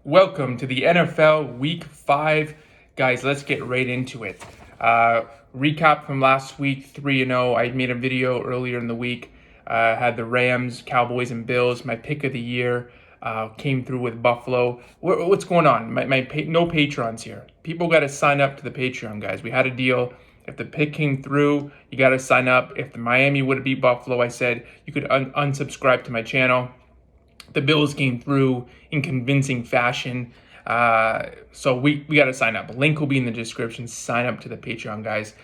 Welcome to the NFL Week 5. Guys, let's get right into it. Recap from last week, 3-0. I made a video earlier in the week. Had the Rams, Cowboys, and Bills. My pick of the year came through with Buffalo. What's going on? No patrons here. People got to sign up to the Patreon, guys. We had a deal. If the pick came through, you got to sign up. If the Miami would have beat Buffalo, I said you could unsubscribe to my channel. The Bills came through in convincing fashion. So we got to sign up. Link will be in the description. Sign up to the Patreon, guys.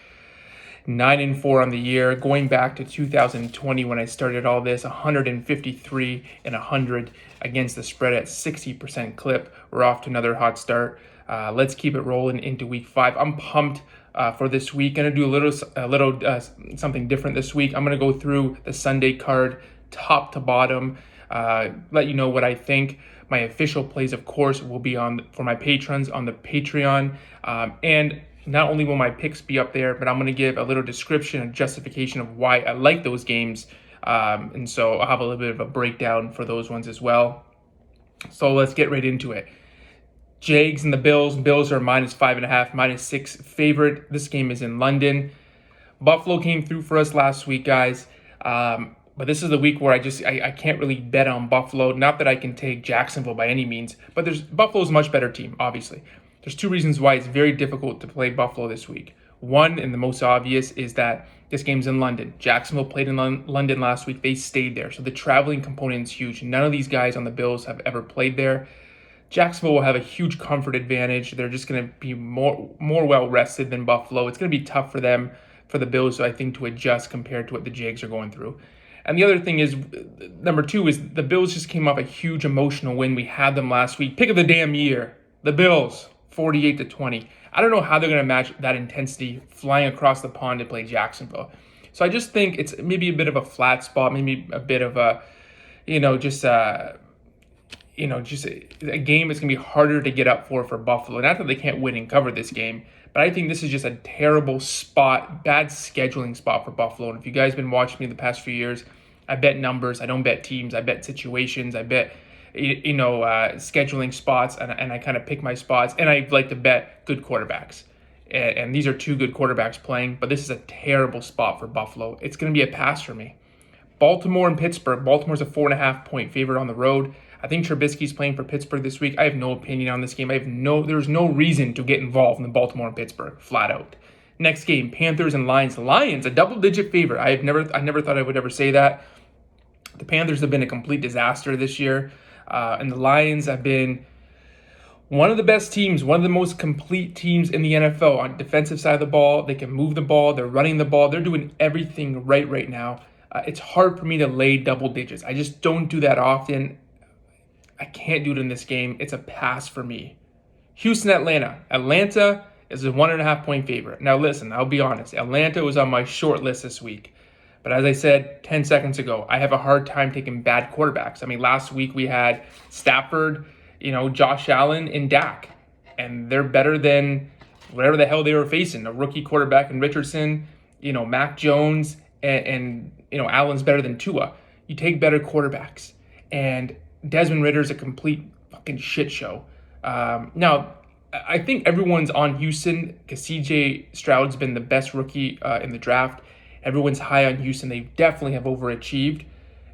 9-4 on the year. Going back to 2020 when I started all this, 153 and 100 against the spread at 60% clip. We're off to another hot start. Let's keep it rolling into week 5. I'm pumped for this week. Gonna do a little something different this week. I'm gonna go through the Sunday card top to bottom. Let you know what I think. My official plays, of course, will be for my patrons on the Patreon. And not only will my picks be up there, but I'm going to give a little description and justification of why I like those games. And so I'll have a little bit of a breakdown for those ones as well. So let's get right into it. Jags and the Bills. Bills are -5.5, -6 favorite. This game is in London. Buffalo came through for us last week, guys. But this is the week where I can't really bet on Buffalo. Not that I can take Jacksonville by any means, but Buffalo's a much better team, obviously. There's two reasons why it's very difficult to play Buffalo this week. One, and the most obvious, is that this game's in London. Jacksonville played in London last week. They stayed there. So the traveling component is huge. None of these guys on the Bills have ever played there. Jacksonville will have a huge comfort advantage. They're just going to be more well-rested than Buffalo. It's going to be tough for them, for the Bills, I think, to adjust compared to what the Jags are going through. And the other thing is, number two, is the Bills just came off a huge emotional win. We had them last week. Pick of the damn year. The Bills, 48-20. I don't know how they're going to match that intensity flying across the pond to play Jacksonville. So I just think it's maybe a bit of a flat spot, maybe a bit of a, just a game that's going to be harder to get up for Buffalo. Not that they can't win and cover this game, but I think this is just a terrible spot, bad scheduling spot for Buffalo. And if you guys have been watching me the past few years, I bet numbers. I don't bet teams. I bet situations. I bet, scheduling spots, and I kind of pick my spots. And I like to bet good quarterbacks. And these are two good quarterbacks playing, but this is a terrible spot for Buffalo. It's going to be a pass for me. Baltimore and Pittsburgh. Baltimore's a 4.5-point favorite on the road. I think Trubisky's playing for Pittsburgh this week. I have no opinion on this game. There's no reason to get involved in the Baltimore and Pittsburgh, flat out. Next game, Panthers and Lions. Lions, a double-digit favorite. I never thought I would ever say that. The Panthers have been a complete disaster this year, and the Lions have been one of the best teams, one of the most complete teams in the NFL on the defensive side of the ball. They can move the ball. They're running the ball. They're doing everything right now. It's hard for me to lay double digits. I just don't do that often. I can't do it in this game. It's a pass for me. Houston, Atlanta. Atlanta is a 1.5-point favorite. Now listen, I'll be honest. Atlanta was on my short list this week. But as I said 10 seconds ago, I have a hard time taking bad quarterbacks. I mean, last week we had Stafford, Josh Allen, and Dak. And they're better than whatever the hell they were facing. A rookie quarterback in Richardson, Mac Jones, and Allen's better than Tua. You take better quarterbacks. And Desmond Ritter's a complete fucking shit show. Now, I think everyone's on Houston because C.J. Stroud's been the best rookie in the draft. Everyone's high on Houston. They definitely have overachieved.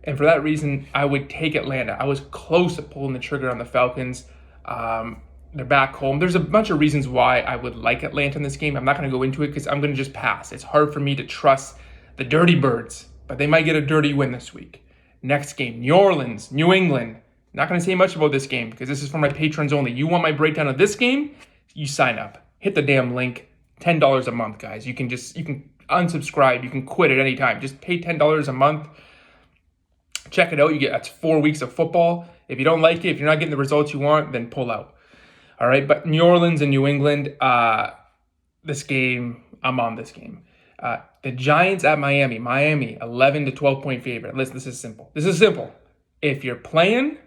And for that reason, I would take Atlanta. I was close to pulling the trigger on the Falcons. They're back home. There's a bunch of reasons why I would like Atlanta in this game. I'm not going to go into it because I'm going to just pass. It's hard for me to trust the Dirty Birds, but they might get a dirty win this week. Next game, New Orleans, New England. Not going to say much about this game because this is for my patrons only. You want my breakdown of this game? You sign up. Hit the damn link. $10 a month, guys. You can unsubscribe. You can quit at any time. Just pay $10 a month. Check it out. That's 4 weeks of football. If you don't like it, if you're not getting the results you want, then pull out. All right. But New Orleans and New England, this game, I'm on this game. The Giants at Miami. Miami, 11 to 12-point favorite. Listen, this is simple. If you're playing,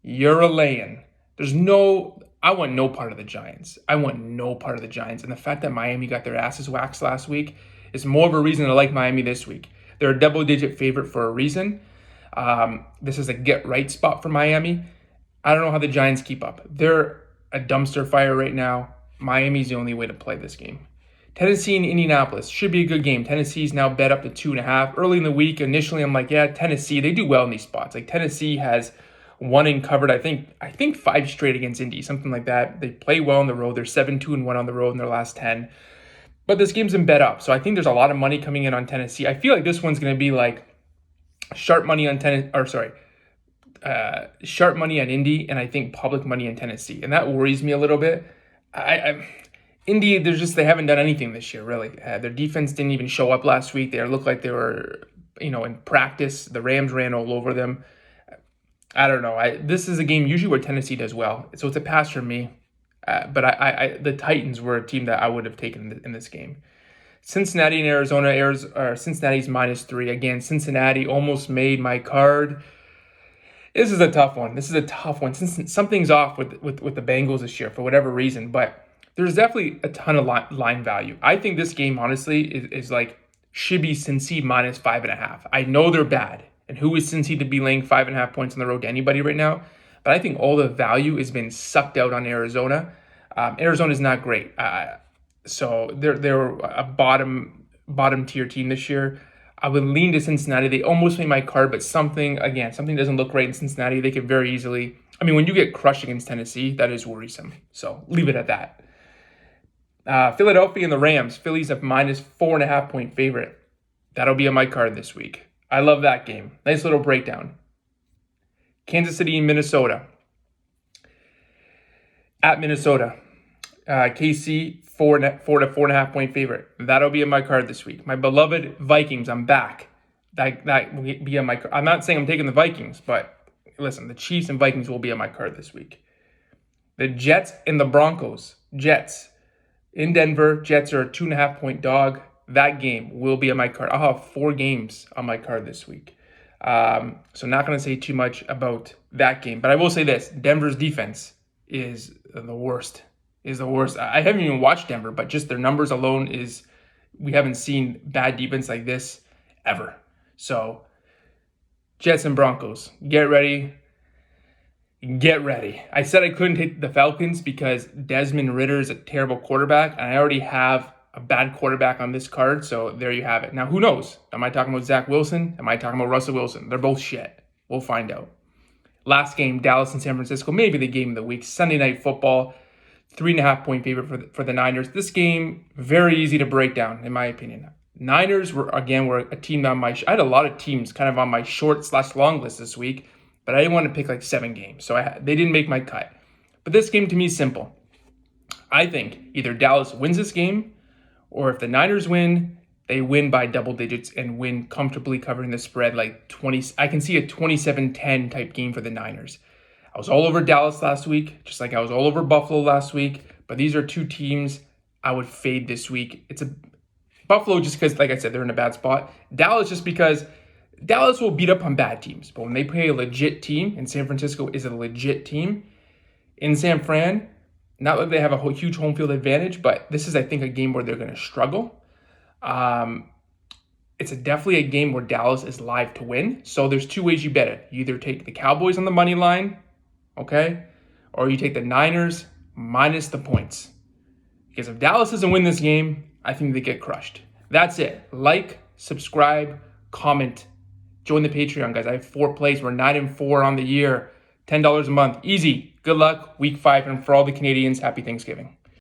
you're a laying. I want no part of the Giants. And the fact that Miami got their asses waxed last week is more of a reason to like Miami this week. They're a double-digit favorite for a reason. This is a get-right spot for Miami. I don't know how the Giants keep up. They're a dumpster fire right now. Miami's the only way to play this game. Tennessee and Indianapolis should be a good game. Tennessee's now bet up to 2.5. Early in the week, initially, I'm like, yeah, Tennessee, they do well in these spots. Like Tennessee has won and covered, I think 5 straight against Indy, something like that. They play well on the road. They're 7-2-1 on the road in their last 10. But this game's been bet up, so I think there's a lot of money coming in on Tennessee. I feel like this one's going to be like sharp money on sharp money on Indy, and I think public money in Tennessee, and that worries me a little bit. Indy, they haven't done anything this year, really. Their defense didn't even show up last week. They looked like they were, in practice. The Rams ran all over them. I don't know. This is a game usually where Tennessee does well, so it's a pass for me. But the Titans were a team that I would have taken in this game. Cincinnati and Arizona. Cincinnati's -3. Again, Cincinnati almost made my card. This is a tough one. Since something's off with the Bengals this year for whatever reason, but there's definitely a ton of line value. I think this game, honestly, is like should be Cincy -5.5. I know they're bad, and who is Cincy to be laying 5.5 points on the road to anybody right now? But I think all the value has been sucked out on Arizona. Arizona's not great, so they're a bottom tier team this year. I would lean to Cincinnati. They almost made my card, but something doesn't look right in Cincinnati. They could very easily. I mean, when you get crushed against Tennessee, that is worrisome. So leave it at that. Philadelphia and the Rams. Philly's a -4.5 point favorite. That'll be on my card this week. I love that game. Nice little breakdown. Kansas City and Minnesota. At Minnesota. KC, 4 to 4.5 point favorite. That'll be in my card this week. My beloved Vikings, I'm back. That will be on my card. I'm not saying I'm taking the Vikings, but listen, the Chiefs and Vikings will be on my card this week. The Jets and the Broncos. Jets in Denver. Jets are a 2.5 point dog. That game will be on my card. I'll have 4 games on my card this week. So not going to say too much about that game, but I will say this: Denver's defense is the worst. I haven't even watched Denver, but just their numbers alone we haven't seen bad defense like this ever. So Jets and Broncos, get ready. I said I couldn't hit the Falcons because Desmond Ridder is a terrible quarterback, and I already have a bad quarterback on this card, so there you have it. Now, who knows? Am I talking about Zach Wilson? Am I talking about Russell Wilson? They're both shit. We'll find out. Last game, Dallas and San Francisco, maybe the game of the week. Sunday Night Football, 3.5 point favorite for the Niners. This game, very easy to break down, in my opinion. Niners were a team I had a lot of teams kind of on my short/long list this week, but I didn't want to pick like 7 games, so they didn't make my cut. But this game to me is simple. I think either Dallas wins this game, or if the Niners win, they win by double digits and win comfortably, covering the spread like 20. I can see a 27-10 type game for the Niners. I was all over Dallas last week, just like I was all over Buffalo last week. But these are 2 teams I would fade this week. It's Buffalo just because, like I said, they're in a bad spot. Dallas just because Dallas will beat up on bad teams. But when they play a legit team, and San Francisco is a legit team, in San Fran, not that they have a huge home field advantage, but this is, I think, a game where they're going to struggle. It's definitely a game where Dallas is live to win. So there's 2 ways you bet it. You either take the Cowboys on the money line, okay, or you take the Niners minus the points. Because if Dallas doesn't win this game, I think they get crushed. That's it. Like, subscribe, comment, join the Patreon, guys. I have 4 plays. We're 9-4 on the year. $10 a month. Easy. Good luck. Week 5. And for all the Canadians, happy Thanksgiving.